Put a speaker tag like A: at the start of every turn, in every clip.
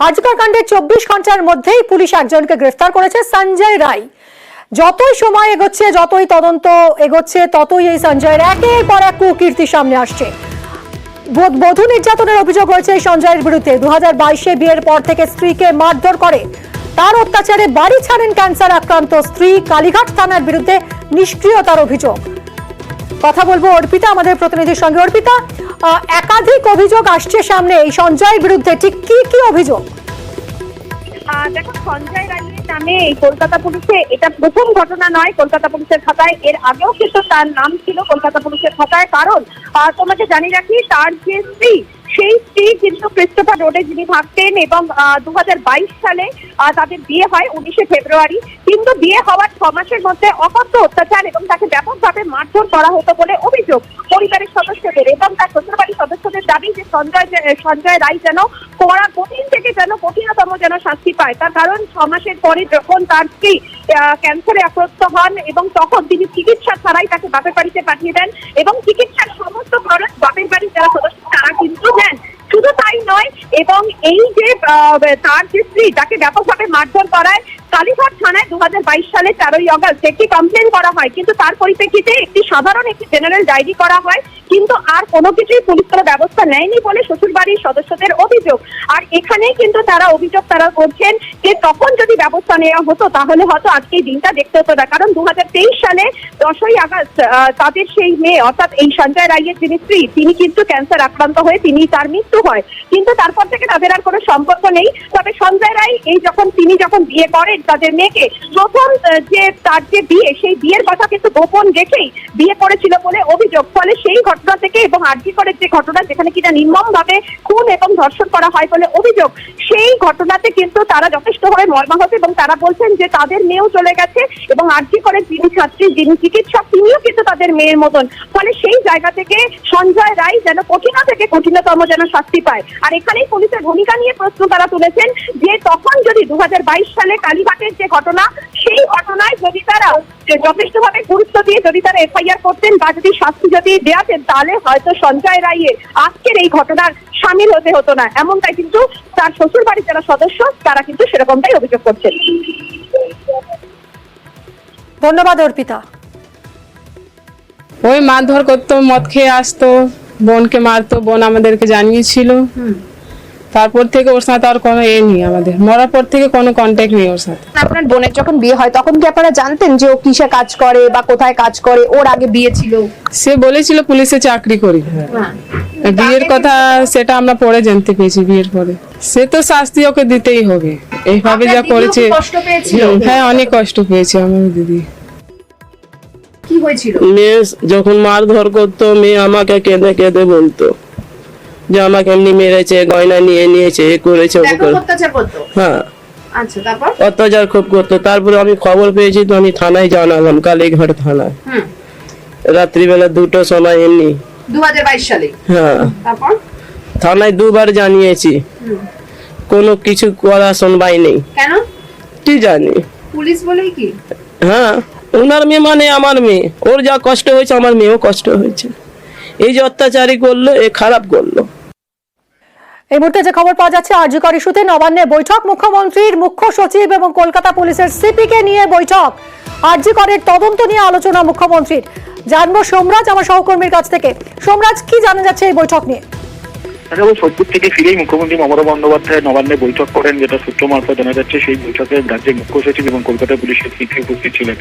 A: আরজিকর কাণ্ডে 24 ঘন্টার মধ্যেই পুলিশ একজনকে গ্রেফতার করেছে, সঞ্জয় রায়। যতই সময় এগোচ্ছে, যতই তদন্ত এগোচ্ছে, ততই এই সঞ্জয়ের একের পর এক কুকীর্তি সামনে আসছে। বধূ নির্যাতনের অভিযোগ রয়েছে এই সঞ্জয়ের বিরুদ্ধে। 2022-এ বিয়ের পর থেকে স্ত্রীকে মারধর করে, তার অত্যাচারে বাড়ি ছাড়েন ক্যান্সার আক্রান্ত স্ত্রী। কালীঘাট থানার বিরুদ্ধে নিষ্ক্রিয়তার অভিযোগ। কথা বলবো অর্পিতা আমাদের প্রতিনিধির সঙ্গে। অর্পিতা, একাধিক অভিযোগ আসছে সামনে এই সঞ্জয়ের বিরুদ্ধে, ঠিক কি কি অভিযোগ?
B: দেখো, সঞ্জয় রায়ের নামে এই কলকাতা পুলিশে এটা প্রথম ঘটনা নয়। কলকাতা পুলিশের খাতায় এর আগেও কিন্তু তার নাম ছিল কলকাতা পুলিশের খাতায়। কারণ তোমাকে জানিয়ে রাখি, তার যে স্ত্রী, সেই স্ত্রী কিন্তু ক্রিস্টোফার রোডে যিনি থাকতেন, এবং 2022 সালে তাদের বিয়ে হয় 19শে ফেব্রুয়ারি। কিন্তু বিয়ে হওয়ার 6 মাসের মধ্যে অকথ্য অত্যাচার এবং তাকে ব্যাপকভাবে মারধর করা হতো বলে অভিযোগ পরিবারের সদস্যদের এবং তার শ্বশুরবাড়ির সদস্যদের দাবি যে সঞ্জয় রায় যেন কঠিন থেকে কঠিনতম শাস্তি পায়। তার কারণ 6 মাসের পরে যখন তার স্ত্রী ক্যান্সারে আক্রান্ত হন এবং তখন তিনি চিকিৎসা ছাড়াই তাকে বাপের বাড়িতে পাঠিয়ে দেন এবং চিকিৎসার সমস্ত খরচ বাপের বাড়ির যারা সদস্য তারা কিন্তু দেন। শুধু তাই নয়, এবং এই যে তার যে স্ত্রী তাকে ব্যাপকভাবে মারধর করায়, কালীঘাট থানায় 2022 সালে 4ই অগস্ট একটি কমপ্লেন করা হয়। কিন্তু তার পরিপ্রেক্ষিতে একটি জেনারেল ডায়েরি করা হয়, কিন্তু আর কোনো কিছুই পুলিশ কোনো ব্যবস্থা নেয়নি বলে শ্বশুরবাড়ির সদস্যদের অভিযোগ। আর এখানেই কিন্তু তারা করছেন যে তখন যদি ব্যবস্থা নেওয়া হতো তাহলে হয়তো আজকে এই দিনটা দেখতে হতো না। কারণ 2023 সালে 10ই আগস্ট তাদের সেই মেয়ে, অর্থাৎ এই সঞ্জয় রায়ের যিনি স্ত্রী, তিনি কিন্তু ক্যান্সার আক্রান্ত হয়ে তার মৃত্যু হয়। কিন্তু তারপর থেকে তাদের আর কোনো সম্পর্ক নেই। তবে সঞ্জয় রায় তিনি যখন বিয়ে করেন তাদের মেয়েকে, প্রথম যে তার যে বিয়ে, সেই বিয়ের কথা কিন্তু গোপন রেখেই বিয়ে করেছিল বলে অভিযোগ। ফলে সেই ঘটনা থেকে এবং আরজিকরের যে ঘটনা, যেখানে কিনা নির্মমভাবে খুন এবং ধর্ষণ করা হয় বলে অভিযোগ, সেই ঘটনাতে কিন্তু তারা যথেষ্টভাবে মর্মাহত এবং তারা বলছেন যে তাদের মেয়েও চলে গেছে এবং আরজিকরের যিনি ছাত্রী, যিনি চিকিৎসক, তিনিও কিন্তু তাদের মেয়ের মতন। ফলে সেই জায়গা থেকে সঞ্জয় রায় যেন কঠিন থেকে কঠিনতম শাস্তি পায়। আর এখানেই পুলিশের ভূমিকা নিয়ে প্রশ্ন তারা তুলেছেন যে তখন যদি 2022 সালে কালীঘাটের যে ঘটনা, সেই ঘটনায় যদি তারা যথেষ্টভাবে গুরুত্ব দিয়ে যদি তারা এফআইআর করতেন বা যদি শাস্তি যদি দেওয়াতেন, তাহলে হয়তো সঞ্জয় রায়ের আজকের এই ঘটনার সামিল হতে হতো না। এমনটাই কিন্তু তার শ্বশুর বাড়ির যারা সদস্য তারা কিন্তু সেরকমটাই অভিযোগ করছেন।
A: ধন্যবাদ অর্পিতা।
C: ওই মারধর করতো, মদ খেয়ে আসতো, বোনকে মারতো, বোন আমাদেরকে জানিয়েছিল। তারপর থেকে ওর সাথে আর কোনো নেই, আমাদের মরার পর থেকে কোনো কন্ট্যাক্ট নেই ওর সাথে।
B: আপনার বোনের যখন বিয়ে হয় তখন কি আপনারা জানতেন যে ও কিসে কাজ করে বা কোথায় কাজ করে? ওর আগে বিয়ে ছিল?
C: সে বলেছিল পুলিশে চাকরি করি। বিয়ের কথা সেটা আমরা পরে জানতে পেরেছি, বিয়ের পরে। সে তো শাস্তি ওকে দিতেই হবে, এইভাবে যা করেছে। হ্যাঁ, অনেক কষ্ট পেয়েছে আমার দিদি।
B: কি হয়েছিল?
D: মেয়ে যখন মারধর করতো, মেয়ে আমাকে কেঁদে কেঁদে বলতো যে আমাকে এমনি মেরেছে, গয়না নিয়ে নিয়েছে, করেছে। হ্যাঁ, অত্যাচার খুব করতো। তারপরে আমি খবর পেয়েছি তো আমি থানায় জানালাম, কালীঘাট থানায়। রাত্রিবেলা 2টোর সময় এমনি
B: 2022 সালে।
D: হ্যাঁ, থানায় 2বার জানিয়েছি, কোনো কিছু করা শুনবাই নেই।
B: কেন
D: কি জানি,
B: পুলিশ বলেই কি?
D: হ্যাঁ, ওনার মেয়ে মানে আমার মেয়ে, ওর যা কষ্ট হয়েছে আমার মেয়েও কষ্ট হয়েছে। এই যে অত্যাচারী করলো, এ খারাপ করলো।
A: এই মুহূর্তে যে খবর পাওয়া যাচ্ছে, আরজিকর ইস্যুতে নবান্নে বৈঠক, মুখ্যমন্ত্রীর মুখ্য সচিব এবং কলকাতা পুলিশের সিপিকে নিয়ে বৈঠক। আরজিকরের তদন্ত নিয়ে আলোচনা মুখ্যমন্ত্রীর। জানবো সোমরাজ আমার সহকর্মীর কাছ থেকে। সোমরাজ, কি জানা যাচ্ছে এই বৈঠক নিয়ে?
E: সোদপুর থেকে ফিরেই মুখ্যমন্ত্রী মমতা বন্দ্যোপাধ্যায় নবান্নে বৈঠক করেন, যেটা সূত্র মারফত জানা যাচ্ছে। সেই বৈঠকে রাজ্যের মুখ্য সচিব এবং কলকাতা পুলিশের সিপি উপস্থিত ছিলেন।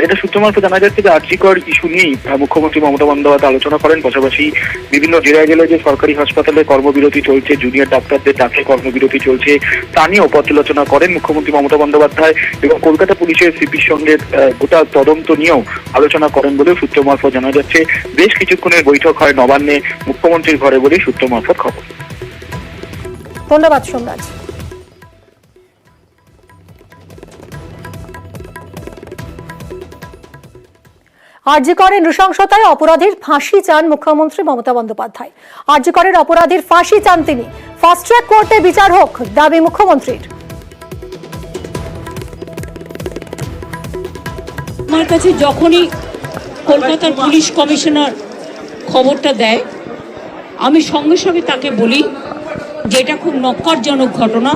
E: যেটা সূত্র মারফত জানা যাচ্ছে যে আরজিকর ইস্যু নিয়েই মুখ্যমন্ত্রী মমতা বন্দ্যোপাধ্যায় আলোচনা করেন। পাশাপাশি বিভিন্ন জেলায় জেলায় যে সরকারি হাসপাতালে কর্মবিরতি চলছে, জুনিয়র ডাক্তারদের ডাকে কর্মবিরতি চলছে, তা নিয়েও পর্যালোচনা করেন মুখ্যমন্ত্রী মমতা বন্দ্যোপাধ্যায় এবং কলকাতা পুলিশের সিপির সঙ্গে গোটা তদন্ত নিয়েও আলোচনা করেন বলেও সূত্র মারফত জানা যাচ্ছে। বেশ কিছুক্ষণের বৈঠক হয় নবান্নে মুখ্যমন্ত্রীর ঘরে বলে সূত্র মারফত খবর।
A: ধন্যবাদ সোমরাজ। আরজিকরের নৃশংসতায় অপরাধীর ফাঁসি চান মুখ্যমন্ত্রী মমতা বন্দ্যোপাধ্যায়। আরজিকরের অপরাধীর ফাঁসি চান তিনি। ফাস্ট ট্র্যাক কোর্টে বিচার হোক, দাবি মুখ্যমন্ত্রীর।
F: আমার কাছে যখনই কলকাতার পুলিশ কমিশনার খবরটা দেয়, আমি সঙ্গে সঙ্গে তাকে বলি যেটা খুব নক্কারজনক ঘটনা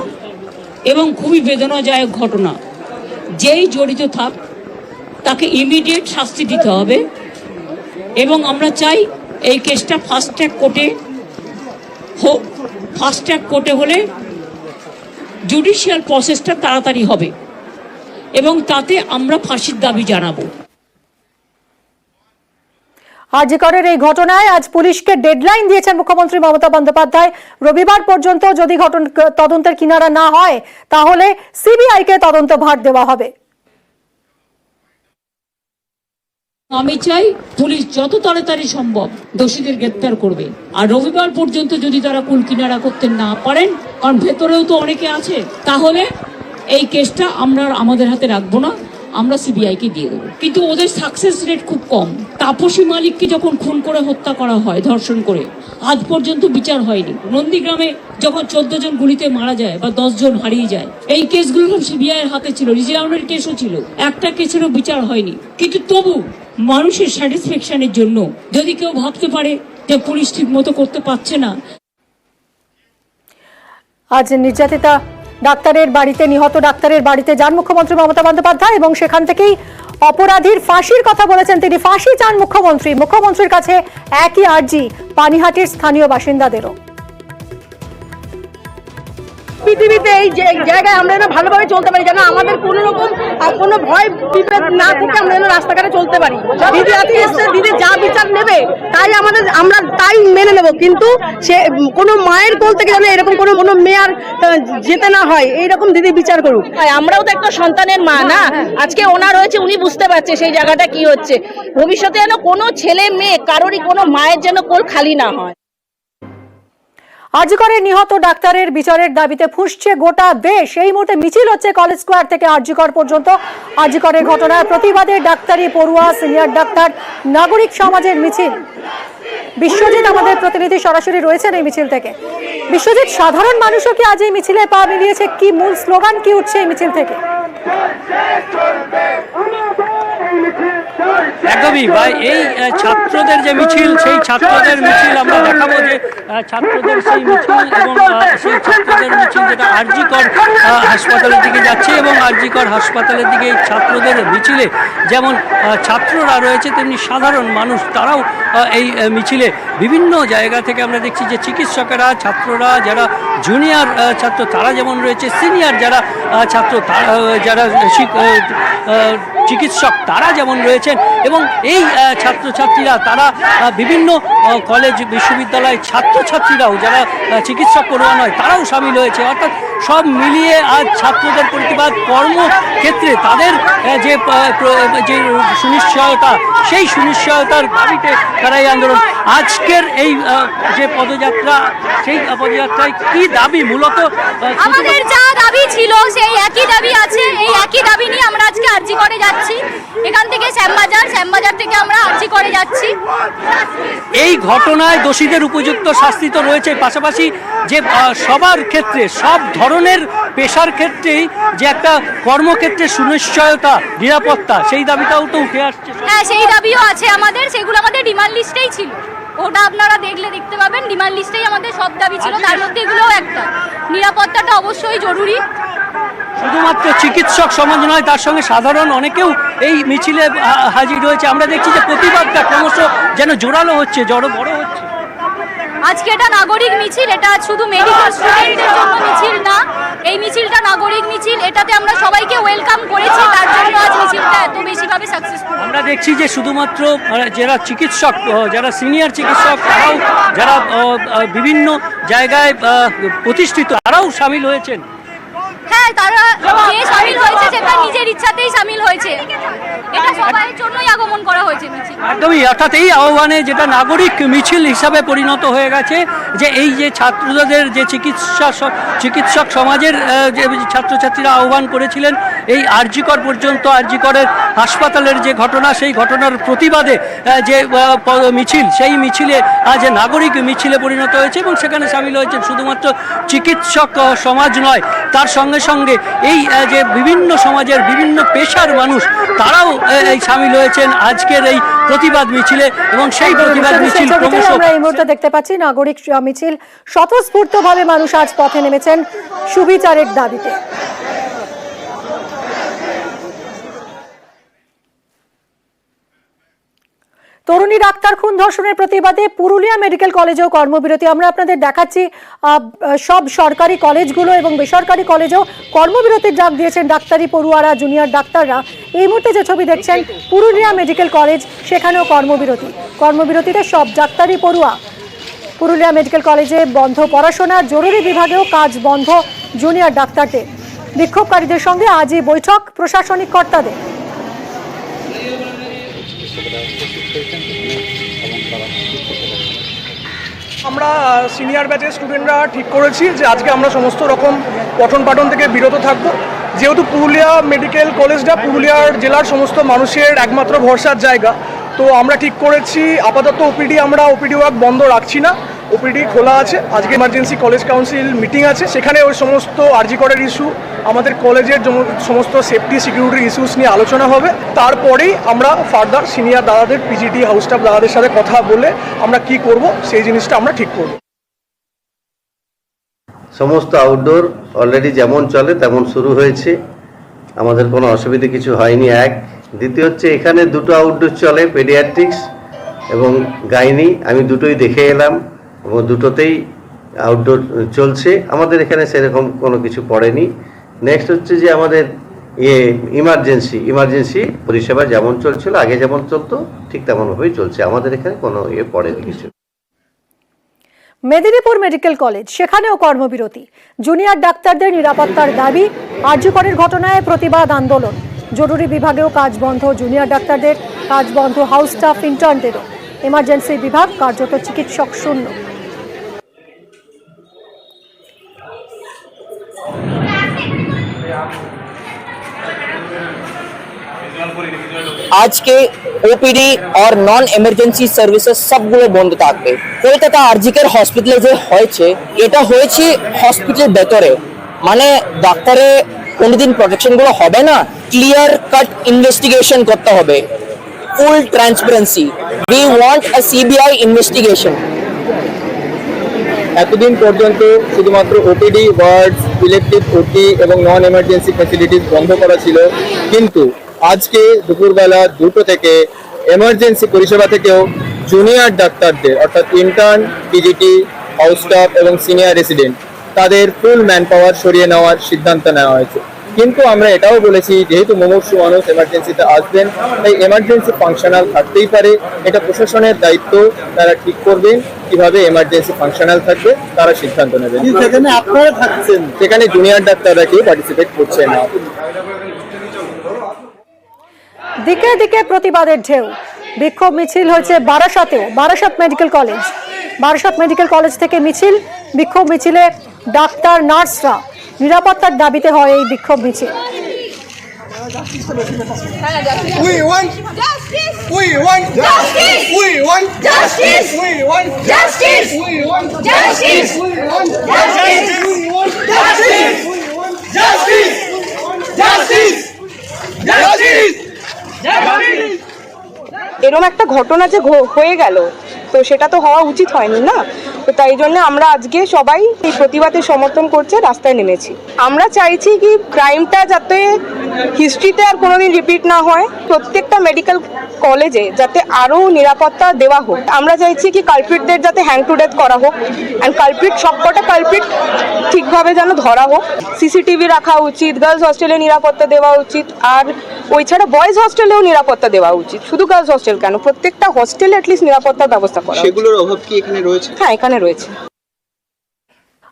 F: এবং খুবই বেদনাদায়ক ঘটনা। যেই জড়িত থাক তাকে ইমিডিয়েট শাস্তি দিতে হবে এবং আমরা চাই এই কেসটা ফাস্ট ট্র্যাক কোর্টে হোক। ফাস্ট ট্র্যাক কোর্টে হলে জুডিশিয়াল প্রসেসটা তাড়াতাড়ি হবে এবং তাতে আমরা ফাঁসির দাবি জানাবো।
A: আরজিকরের এই ঘটনায় আজ পুলিশকে ডেডলাইন দিয়েছেন মুখ্যমন্ত্রী মমতা বন্দ্যোপাধ্যায়। রবিবার পর্যন্ত যদি তদন্তের কিনারা না হয় তাহলে সিবিআইকে তদন্ত ভার দেওয়া হবে।
F: আমি চাই পুলিশ যত তাড়াতাড়ি সম্ভব দোষীদের গ্রেপ্তার করবে। আর রবিবার পর্যন্ত যদি তারা কুল কিনারা করতে না পারেন, কারণ ভেতরেও তো অনেকে আছে, তাহলে এই কেসটা আমরা আমাদের হাতে রাখবো না, আমরা সিবিআইকে দিয়ে দেবো। কিন্তু ওদের সাকসেস রেট খুব কম। তাপসী মালিককে যখন খুন করে হত্যা করা হয় ধর্ষণ করে, আজ পর্যন্ত বিচার হয়নি। নন্দীগ্রামে যখন 14 জন গুলিতে মারা যায় বা 10 জন হারিয়ে যায়, এই কেসগুলো সব সিবিআই এর হাতে ছিল। রিজিয়াউনের কেসও ছিল, একটা কেসেরও বিচার হয়নি। কিন্তু তবু মানুষের স্যাটিসফ্যাকশনের জন্য যদি কেউ ভাবতে পারে যে পুলিশ ঠিক মতো করতে পারছে না।
A: আজ নির্যাতিতা ডাক্তারের বাড়িতে, নিহত ডাক্তারের বাড়িতে যান মুখ্যমন্ত্রী মমতা বন্দ্যোপাধ্যায় এবং সেখান থেকেই অপরাধীর ফাঁসির কথা বলেছেন তিনি। ফাঁসি চান মুখ্যমন্ত্রী। মুখ্যমন্ত্রীর কাছে একই আর্জি পানিহাটির স্থানীয় বাসিন্দাদেরও।
G: পৃথিবীতে এই জায়গায় আমরা যেন ভালোভাবে চলতে পারি, যেন আমাদের কোনো রকম কোনো ভয় বিপদ না থেকে আমরা যেন রাস্তাঘাটে চলতে পারি। দিদি আজকে এসছে, দিদি যা বিচার নেবে তাই আমরা তাই মেনে নেব। কিন্তু সে কোনো মায়ের কোল থেকে যেন এরকম কোনো মেয়ে আর যেতে না হয়, এইরকম দিদি বিচার করুক। আমরাও তো একটা সন্তানের মা না, আজকে ওনার হয়েছে, উনি বুঝতে পারছে সেই জায়গাটা কি হচ্ছে। ভবিষ্যতে যেন কোনো ছেলে মেয়ে কারোরই কোনো মায়ের যেন কোল খালি না হয়।
A: আরজিকরের নিহত ডাক্তারের বিচারের দাবিতে ফুঁসছে গোটা দেশ। এই মুহূর্তে মিছিল হচ্ছে কলেজ স্কোয়ার থেকে আরজিকর পর্যন্ত। আরজিকরের ঘটনার প্রতিবাদে ডাক্তারি পড়ুয়া, সিনিয়র ডাক্তার, নাগরিক সমাজের মিছিল। বিশ্বজিৎ আমাদের প্রতিনিধি সরাসরি রয়েছেন এই মিছিল থেকে। বিশ্বজিৎ, সাধারণ মানুষও কি আজ এই মিছিলে পা মিলিয়েছে? কি মূল স্লোগান কি উঠছে এই মিছিল থেকে?
H: একদমই ভাই, এই ছাত্রদের যে মিছিল, সেই ছাত্রদের মিছিল আমরা দেখাবো যে ছাত্রদের সেই মিছিল এবং সেই ছাত্রদের মিছিল যেটা আরজিকর হাসপাতালের দিকে যাচ্ছে এবং আরজিকর হাসপাতালের দিকে এই ছাত্রদের মিছিলে যেমন ছাত্ররা রয়েছে তেমনি সাধারণ মানুষ তারাও এই মিছিলে বিভিন্ন জায়গা থেকে আমরা দেখছি যে চিকিৎসকেরা, ছাত্ররা, যারা জুনিয়র ছাত্র তারা যেমন রয়েছে, সিনিয়র যারা ছাত্র যারা চিকিৎসক তারা যেমন রয়েছেন এবং এই ছাত্রছাত্রীরা তারা বিভিন্ন কলেজ বিশ্ববিদ্যালয় ছাত্রছাত্রীরাও যারা চিকিৎসক পড়ুয়া নয় তারাও সামিল হয়েছে। অর্থাৎ সব মিলিয়ে আজ ছাত্রদের প্রতিবাদ, কর্মক্ষেত্রে তাদের যে সুনিশ্চয়তা, সেই সুনিশ্চয়তার দাবিতে তারা এই আন্দোলন। আজকের এই যে পদযাত্রা, সেই পদযাত্রায় কি দাবি? মূলত
I: আমাদের যা দাবি ছিল সেই একই দাবি আছে। এই একই দাবি নিয়ে আমরা আজকে আরজিকরে যাচ্ছি। এখান থেকে শ্যামবাজার থেকে আমরা আরজিকরে যাচ্ছি।
H: এই ঘটনায় দোষীদের উপযুক্ত শাস্তি তো রয়েছে, পাশাপাশি যে সবার ক্ষেত্রে, সব ধরনের পেশার ক্ষেত্রেই যে একটা কর্মক্ষেত্রে সুনিশ্চয়তা, নিরাপত্তা, সেই দাবিটাও তো উঠে আসছে।
I: হ্যাঁ, সেই দাবিও আছে আমাদের। সেগুলো আমাদের ডিমান্ড লিস্টেই ছিল। ওটা আপনারা দেখতে পাবেন, ডিমান্ড লিস্টেই আমাদের সব দাবি ছিল। তার মধ্যে এগুলোও একটা। নিরাপত্তাটা অবশ্যই জরুরি।
H: শুধুমাত্র চিকিৎসক সমাজ নয়, তার সঙ্গে সাধারণ অনেকেও এই মিছিলে হাজির হয়েছে। আমরা দেখছি যে প্রতিবাদটা ক্রমশ যেন জোরালো হচ্ছে, বড় হচ্ছে।
I: আজকে এটা নাগরিক মিছিল, এটা শুধু মেডিকেল স্টুডেন্টদের জন্য মিছিল না। এই মিছিলটা নাগরিক মিছিল, এটাতে আমরা সবাইকে ওয়েলকাম করেছি, তার জন্য আজ মিছিলটা এত বেশিভাবে সাকসেসফুল।
H: আমরা দেখছি যে শুধুমাত্র যারা চিকিৎসক, যারা সিনিয়র চিকিৎসক, তারাও যারা বিভিন্ন জায়গায় প্রতিষ্ঠিত, তারাও সামিল হয়েছেন।
I: হ্যাঁ, তারা যে সামিল হয়েছে সেটা নিজের ইচ্ছাতেই সামিল হয়েছে। এটা সবার জন্যই আগমন করা হয়েছে মিছিল।
H: একদমই, অর্থাৎ এই আহ্বানে যেটা নাগরিক মিছিল হিসাবে পরিণত হয়ে গেছে, যে এই যে ছাত্রদের যে চিকিৎসক সমাজের যে ছাত্রছাত্রীরা আহ্বান করেছিলেন এই আরজিকর পর্যন্ত, আরজিকরের হাসপাতালের যে ঘটনা, সেই ঘটনার প্রতিবাদে যে মিছিল, সেই মিছিলে আজ নাগরিক মিছিলে পরিণত হয়েছে এবং সেখানে সামিল হয়েছেন শুধুমাত্র চিকিৎসক সমাজ নয়, তার সঙ্গে সঙ্গে এই যে বিভিন্ন সমাজের বিভিন্ন পেশার মানুষ তারাও এই সামিল হয়েছেন আজকের এই প্রতিবাদ মিছিলে এবং সেই প্রতিবাদ মিছিল ক্রমশ
A: আমরা এই মুহূর্তে দেখতে পাচ্ছি নাগরিক মিছিল স্বতঃস্ফূর্তভাবে মানুষ আজ পথে নেমেছেন সুবিচারের দাবিতে। তরুণী ডাক্তার খুন ধর্ষণের প্রতিবাদে পুরুলিয়া মেডিকেল কলেজেও কর্মবিরতি। আমরা আপনাদের দেখাচ্ছি সব সরকারি কলেজগুলো এবং বেসরকারি কলেজেও কর্মবিরতির ডাক দিয়েছেন ডাক্তারি পড়ুয়ারা, জুনিয়র ডাক্তাররা। এই মুহূর্তে যে ছবি দেখছেন পুরুলিয়া মেডিকেল কলেজ, সেখানেও কর্মবিরতি। কর্মবিরতিতে সব ডাক্তারি পড়ুয়া। পুরুলিয়া মেডিকেল কলেজে বন্ধ পড়াশোনা, জরুরি বিভাগেও কাজ বন্ধ জুনিয়র ডাক্তারদের। বিক্ষোভকারীদের সঙ্গে আজই বৈঠক প্রশাসনিক কর্তাদের।
J: আমরা সিনিয়র ব্যাচের স্টুডেন্টরা ঠিক করেছি যে আজকে আমরা সমস্ত রকম পঠন পাঠন থেকে বিরত থাকব, যেহেতু পুরুলিয়া মেডিকেল কলেজটা পুরুলিয়ার জেলার সমস্ত মানুষের একমাত্র ভরসার জায়গা। তো আমরা ঠিক করেছি আপাতত আমরা ওপিডি ওয়ার্ক বন্ধ রাখছি না, ওপিডি খোলা আছে। আজকে এমার্জেন্সি কলেজ কাউন্সিল মিটিং আছে, সেখানে ওই সমস্ত আরজিকরের ইস্যু, আমাদের কলেজের সমস্ত সেফটি সিকিউরিটির ইস্যুস নিয়ে আলোচনা হবে। তারপরেই আমরা ফার্দার সিনিয়র দাদাদের, পিজিটি হাউস স্টাফ দাদাদের সাথে কথা বলে আমরা কি করব সেই জিনিসটা আমরা ঠিক করব।
K: সমস্ত আউটডোর অলরেডি যেমন চলে তেমন শুরু হয়েছে, আমাদের কোনো অসুবিধা কিছু হয়নি। এক, দ্বিতীয় হচ্ছে এখানে দুটো আউটডোর চলে, পেডিয়াট্রিক্স এবং গাইনি। আমি দুটোই দেখে এলাম এবং দুটোতেই আউটডোর চলছে, আমাদের এখানে সেরকম কোনো কিছু পড়েনি। নেক্সট হচ্ছে যে আমাদের ইমার্জেন্সি পরিষেবা যেমন চলছিল, আগে যেমন চলতো ঠিক তেমনভাবেই চলছে, আমাদের এখানে কোনো পড়েনি কিছু।
A: মেদিনীপুর মেডিকেল কলেজ, সেখানেও কর্মবিরতি। জুনিয়র ডাক্তারদের নিরাপত্তার দাবি, আরজিকরের ঘটনায় প্রতিবাদ আন্দোলন। জরুরি বিভাগেও কাজ বন্ধ জুনিয়র ডাক্তারদের, কাজ বন্ধ হাউস স্টাফ ইন্টার্নদেরও। এমার্জেন্সি বিভাগ কার্যত চিকিৎসক শূন্য।
L: আজকে ওপিডি আর নন এমার্জেন্সি সার্ভিসেস সবগুলো বন্ধ থাকবে। কলকাতা আরজিকের হসপিটালে যে হয়েছে, এটা হয়েছে হসপিটালের ভেতরে, মানে ডাক্তারে কোনোদিন প্রোটেকশনগুলো হবে না, ক্লিয়ার কাট ইনভেস্টিগেশন করতে হবে, full transparency. We want a CBI investigation.
M: এতদিন পর্যন্ত শুধুমাত্র ওপিডি ওয়ার্ডস, ইলেকটিভ ওটি এবং নন এমার্জেন্সি ফ্যাসিলিটিস বন্ধ করা ছিল, কিন্তু আজকে দুপুরবেলা 2টো থেকে এমার্জেন্সি পরিষেবা থেকেও জুনিয়র ডাক্তারদের অর্থাৎ ইন্টার্ন, পিজিটি, হাউস স্টাফ এবং সিনিয়র রেসিডেন্ট তাদের ফুল ম্যান পাওয়ার সরিয়ে নেওয়ার সিদ্ধান্ত নেওয়া হয়েছে। কিন্তু আমরা এটাও বলেছি, যেহেতু মুমূর্ষু মানুষ এমার্জেন্সিতে আসবেন, তাই এমার্জেন্সি ফাংশনাল থাকতেই পারে, এটা প্রশাসনের দায়িত্ব, তারা ঠিক করবেন কিভাবে এমার্জেন্সি ফাংশনাল থাকবে, তারা সিদ্ধান্ত নেবেন।
J: সেখানে আপনারা থাকছেন,
M: সেখানে জুনিয়র ডাক্তাররা কেউ পার্টিসিপেট করছে না।
A: দিকে দিকে প্রতিবাদের ঢেউ। বিক্ষোভ মিছিল হয়েছে বারাসাতেও, Barasat medical college. Barasat medical college থেকে মিছিল, বিক্ষোভ মিছিলে ডাক্তার, নার্সরা। নিরাপত্তার দাবিতে হয় এই বিক্ষোভ মিছিল।
G: এরকম একটা ঘটনা যে হয়ে গেল, তো সেটা তো হওয়া উচিত হয়নি না। তো তাই জন্য আমরা আজকে সবাই এই প্রতিবাদের সমর্থন করছে, রাস্তায় নেমেছি। আমরা চাইছি কি ক্রাইমটা যাতে হিস্ট্রিতে আর কোনোদিন রিপিট না হয়, প্রত্যেকটা মেডিকেল কলেজে যাতে আরও নিরাপত্তা দেওয়া হোক। আমরা চাইছি কি কালপ্রিটদের যাতে হ্যাং টু ডেথ করা হোক, অ্যান্ড কালপ্রিট সবকটা কালপ্রিট ঠিকভাবে যেন ধরা হোক। সিসিটিভি রাখা উচিত, গার্লস হস্টেলে নিরাপত্তা দেওয়া উচিত, আর ওই ছাড়া বয়েজ হস্টেলেও নিরাপত্তা দেওয়া উচিত। শুধু গার্লস হস্টেল কেন, প্রত্যেকটা হস্টেলে অ্যাটলিস্ট নিরাপত্তার ব্যবস্থা করা।
M: সেগুলোর অভাব কি এখানে রয়েছে?
G: হ্যাঁ, এখানে রয়েছে।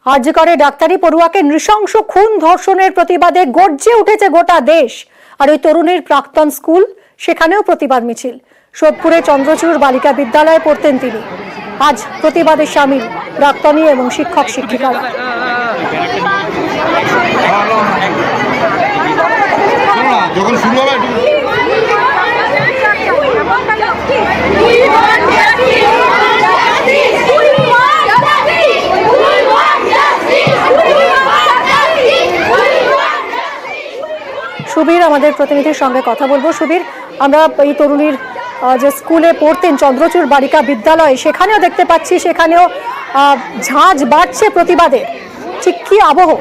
A: আরজিকরে ডাক্তারি পড়ুয়াকে নৃশংস খুন ধর্ষণের প্রতিবাদে গর্জে উঠেছে গোটা দেশ। আর ওই তরুণীর প্রাক্তন স্কুল, সেখানেও প্রতিবাদ মিছিল। সোদপুরে চন্দ্রচূড় বালিকা বিদ্যালয়ে পড়তেন তিনি। আজ প্রতিবাদে সামিল প্রাক্তনী এবং শিক্ষক শিক্ষিকারা।
N: যখন শুরু হবে
A: সুবীর আমাদের প্রতিনিধির সঙ্গে কথা বলবো। সুবীর, আমরা এই তরুণীর যে স্কুলে পড়তেন চন্দ্রচূড় বালিকা বিদ্যালয়, সেখানেও দেখতে পাচ্ছি সেখানেও ঝাঁজ বাড়ছে প্রতিবাদের, ঠিক কি আবহ?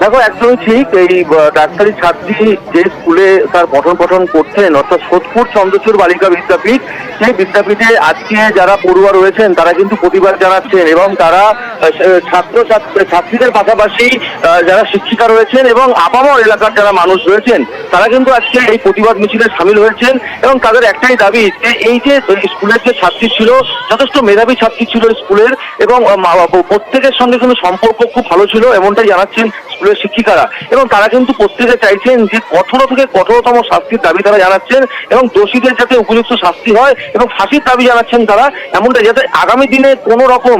E: দেখো, একদমই ঠিক। এই ডাক্তারি ছাত্রী যে স্কুলে তার পঠন করতেন, অর্থাৎ সোদপুর চন্দ্রচূড় বালিকা বিদ্যাপীঠ, সেই বিদ্যাপীঠে আজকে যারা পড়ুয়া রয়েছেন তারা কিন্তু প্রতিবাদ জানাচ্ছেন এবং তারা ছাত্রীদের পাশাপাশি যারা শিক্ষিকা রয়েছেন এবং আপামর এলাকার যারা মানুষ রয়েছেন তারা কিন্তু আজকে এই প্রতিবাদ মিছিলে সামিল হয়েছেন এবং তাদের একটাই দাবি যে এই যে স্কুলের যে ছাত্রী ছিল, যথেষ্ট মেধাবী ছাত্রী ছিল স্কুলের এবং প্রত্যেকের সঙ্গে কিন্তু সম্পর্ক খুব ভালো ছিল, এমনটাই জানাচ্ছেন স্কুলের শিক্ষিকারা। এবং তারা কিন্তু প্রত্যেকে চাইছেন যে কঠোর থেকে কঠোরতম শাস্তির দাবি তারা জানাচ্ছেন এবং দোষীদের যাতে উপযুক্ত শাস্তি হয় এবং ফাঁসির দাবি জানাচ্ছেন তারা, এমনটা যাতে আগামী দিনে কোনো রকম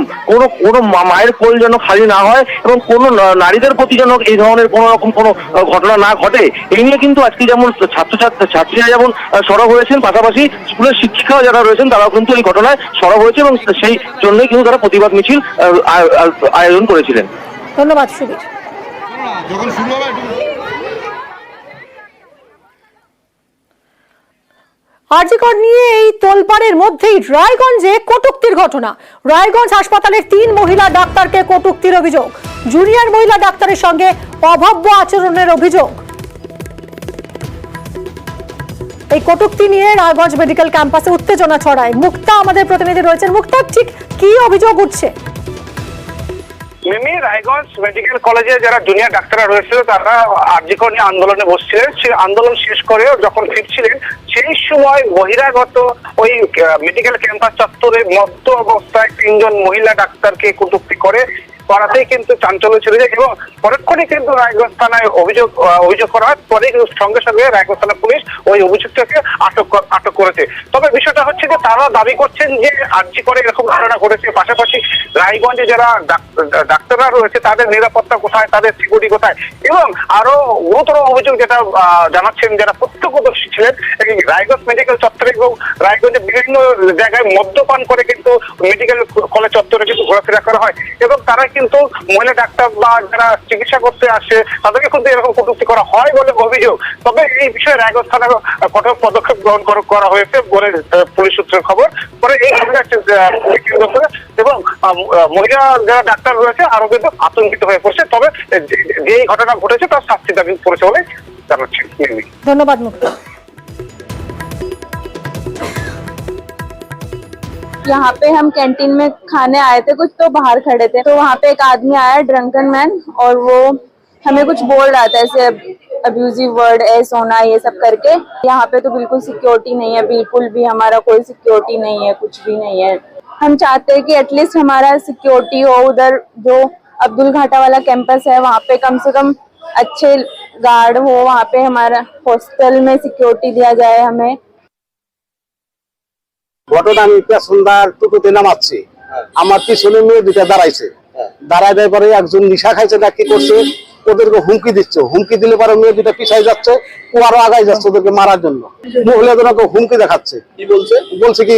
E: কোনো মায়ের কোল যেন খালি না হয় এবং কোনো নারীদের প্রতি যেন এই ধরনের কোনো রকম কোনো ঘটনা না ঘটে, এই নিয়ে কিন্তু আজকে যেমন ছাত্রীরা যেমন সরব হয়েছেন, পাশাপাশি স্কুলের শিক্ষিকাও যারা রয়েছেন তারাও কিন্তু এই ঘটনায় সরব হয়েছে এবং সেই জন্যই কিন্তু তারা প্রতিবাদ মিছিল আয়োজন করেছিলেন।
A: ধন্যবাদ সুবীর।
N: যখন শুরু হবে
A: আরজিকর নিয়ে এই তোলপাড়ের মধ্যেই রায়গঞ্জে কটূক্তির ঘটনা। রায়গঞ্জ হাসপাতালের 3 মহিলা ডাক্তারকে কটূক্তির অভিযোগ, জুনিয়র মহিলা ডাক্তারের সঙ্গে অভব্য আচরণের অভিযোগ। এই কটূক্তি নিয়ে রায়গঞ্জ মেডিকেল ক্যাম্পাসে উত্তেজনা ছড়ায়। মুক্তা আমাদের প্রতিনিধি রয়েছেন। মুক্তা, ঠিক কি অভিযোগ উঠছে?
J: মিমি, রায়গঞ্জ মেডিকেল কলেজে যারা জুনিয়র ডাক্তাররা রয়েছিল তারা আরজিকর নিয়ে আন্দোলনে বসছিলেন। সেই আন্দোলন শেষ করে যখন ফিরছিলেন সেই সময় বহিরাগত ওই মেডিকেল ক্যাম্পাস চত্বরে মদ্য অবস্থায় 3 জন মহিলা ডাক্তারকে কটূক্তি করাতেই কিন্তু চাঞ্চল্য ছিল এবং পরক্ষণে কিন্তু রায়গঞ্জ থানায় অভিযোগ করা হয়। পরে সঙ্গে সঙ্গে রায়গঞ্জ থানা পুলিশ ওই অভিযুক্তকে আটক করেছে। তবে বিষয়টা হচ্ছে যে তারা দাবি করছেন যে আরজিকরে এরকম ঘটনা ঘটেছে, পাশাপাশি রায়গঞ্জে যারা ডাক্তাররা রয়েছে তাদের নিরাপত্তা কোথায়, তাদের সিকিউরিটি কোথায়, এবং আরো গুরুতর অভিযোগ যেটা জানাচ্ছেন যারা প্রত্যক্ষদর্শী ছিলেন, রায়গঞ্জ মেডিকেল চত্বরে এবং রায়গঞ্জে বিভিন্ন জায়গায় মদ্যপান করে কিন্তু মেডিকেল কলেজ চত্বরে কিন্তু ঘোরাফেরা করা হয় এবং তারা কিন্তু মহিলা ডাক্তার বা যারা চিকিৎসা করতে আসে তাদেরকে কিন্তু এরকম কটূক্তি করা হয় বলে অভিযোগ। তবে এই বিষয়ে রায়গঞ্জ থানার কঠোর পদক্ষেপ গ্রহণ করা হয়েছে বলে পুলিশ সূত্রের খবর। পরে এই ঘটনা কেন্দ্র করে এবং মহিলা যারা ডাক্তার রয়েছে আরো কিন্তু আতঙ্কিত হয়ে পড়ছে। তবে যে ঘটনা ঘটেছে তার শাস্তি দাবি করেছে বলে জানাচ্ছি।
A: ধন্যবাদ মুক্তা।
G: यहाँ पे हम कैंटीन में खाने आए थे, कुछ तो बाहर खड़े थे, तो वहाँ पे एक आदमी आया ड्रंकन मैन, और वो हमें कुछ बोल रहा था ऐसे अब्यूजिव वर्ड, ऐसा होना ये सब करके। यहाँ पे तो बिल्कुल सिक्योरिटी नहीं है, बिल्कुल भी हमारा कोई सिक्योरिटी नहीं है, कुछ भी नहीं है। हम चाहते हैं कि एटलीस्ट हमारा सिक्योरिटी हो, उधर जो अब्दुल घाटा वाला कैंपस है वहाँ पे कम से कम अच्छे गार्ड हो, वहाँ पे हमारा हॉस्टल में सिक्योरिटी दिया जाए हमें।
K: ঘটনা আমি সুন্দর টুকুতে নামাচ্ছি, আমার পিছনে মেয়ে দুটা দাঁড়াইছে, দাঁড়ায় দেওয়ার পরে একজন নিশা খাইছে না কি করছে, ওদেরকে হুমকি দিচ্ছে, হুমকি দিলে পরে মেয়ে দুটা পিছাই যাচ্ছে, ও আরো আগাই যাচ্ছে ওদেরকে মারার জন্য। মহিলাদেরকে হুমকি দেখাচ্ছে, কি বলছে কি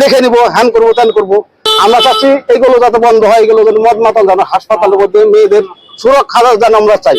K: দেখে নিবো, হ্যান করবো ত্যান করবো। আমরা চাচ্ছি এগুলো যাতে বন্ধ হয়, এগুলো যেন মদ মাতাল যেন হাসপাতালের মধ্যে মেয়েদের সুরক্ষা যেন আমরা চাই।